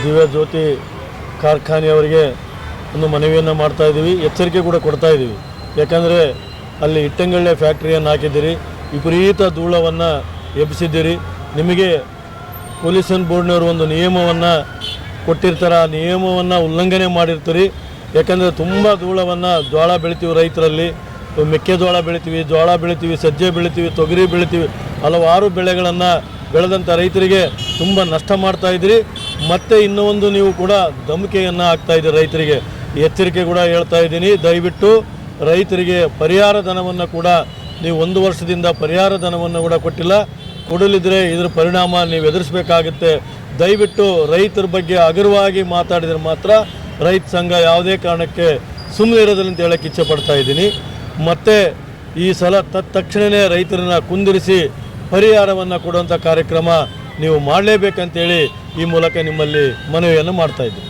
ದಿವ್ಯ ಜ್ಯೋತಿ ಕಾರ್ಖಾನೆಯವರಿಗೆ ಒಂದು ಮನವಿಯನ್ನು ಮಾಡ್ತಾ ಇದ್ದೀವಿ, ಎಚ್ಚರಿಕೆ ಕೂಡ ಕೊಡ್ತಾ ಇದ್ದೀವಿ. ಯಾಕಂದರೆ ಅಲ್ಲಿ ಇಟ್ಟಂಗಳ್ಳೆ ಫ್ಯಾಕ್ಟ್ರಿಯನ್ನು ಹಾಕಿದ್ದೀರಿ, ವಿಪರೀತ ಧೂಳವನ್ನು ಎಬ್ಬಿಸಿದ್ದೀರಿ. ನಿಮಗೆ ಪೊಲ್ಯೂಷನ್ ಬೋರ್ಡ್ನವರು ಒಂದು ನಿಯಮವನ್ನು ಕೊಟ್ಟಿರ್ತಾರೆ, ಆ ನಿಯಮವನ್ನು ಉಲ್ಲಂಘನೆ ಮಾಡಿರ್ತೀರಿ. ಯಾಕಂದರೆ ತುಂಬ ಧೂಳವನ್ನು, ಜೋಳ ಬೆಳಿತೀವಿ, ರೈತರಲ್ಲಿ ಮೆಕ್ಕೆಜೋಳ ಬೆಳಿತೀವಿ, ಜೋಳ ಬೆಳಿತೀವಿ, ಸಜ್ಜೆ ಬೆಳಿತೀವಿ, ತೊಗರಿ ಬೆಳಿತೀವಿ, ಹಲವಾರು ಬೆಳೆಗಳನ್ನು ಬೆಳೆದಂಥ ರೈತರಿಗೆ ತುಂಬ ನಷ್ಟ ಮಾಡ್ತಾಯಿದ್ದೀರಿ. ಮತ್ತು ಇನ್ನೂ ಒಂದು ನೀವು ಕೂಡ ಧಮಕಿಯನ್ನು ಹಾಕ್ತಾಯಿದ್ದೀರಿ ರೈತರಿಗೆ. ಎಚ್ಚರಿಕೆ ಕೂಡ ಹೇಳ್ತಾ ಇದ್ದೀನಿ, ದಯವಿಟ್ಟು ರೈತರಿಗೆ ಪರಿಹಾರ ಧನವನ್ನು ಕೂಡ ನೀವು 1 ವರ್ಷದಿಂದ ಪರಿಹಾರ ಧನವನ್ನು ಕೂಡ ಕೊಟ್ಟಿಲ್ಲ. ಕೊಡಲಿದ್ರೆ ಇದರ ಪರಿಣಾಮ ನೀವು ಎದುರಿಸಬೇಕಾಗುತ್ತೆ. ದಯವಿಟ್ಟು ರೈತರ ಬಗ್ಗೆ ಹಗುರವಾಗಿ ಮಾತಾಡಿದರೆ ಮಾತ್ರ ರೈತ ಸಂಘ ಯಾವುದೇ ಕಾರಣಕ್ಕೆ ಸುಮ್ಮನೆ ಇರೋದಿಲ್ಲ ಅಂತ ಹೇಳಕ್ಕೆ ಇಚ್ಛೆ ಪಡ್ತಾ ಇದ್ದೀನಿ. ಮತ್ತು ಈ ಸಲ ತಕ್ಷಣವೇ ರೈತರನ್ನು ಕುಂದಿರಿಸಿ ಪರಿಹಾರವನ್ನು ಕೊಡುವಂಥ ಕಾರ್ಯಕ್ರಮ ನೀವು ಮಾಡಲೇಬೇಕಂತೇಳಿ ಈ ಮೂಲಕ ನಿಮ್ಮಲ್ಲಿ ಮನವಿಯನ್ನು ಮಾಡ್ತಾಯಿದ್ದೀನಿ.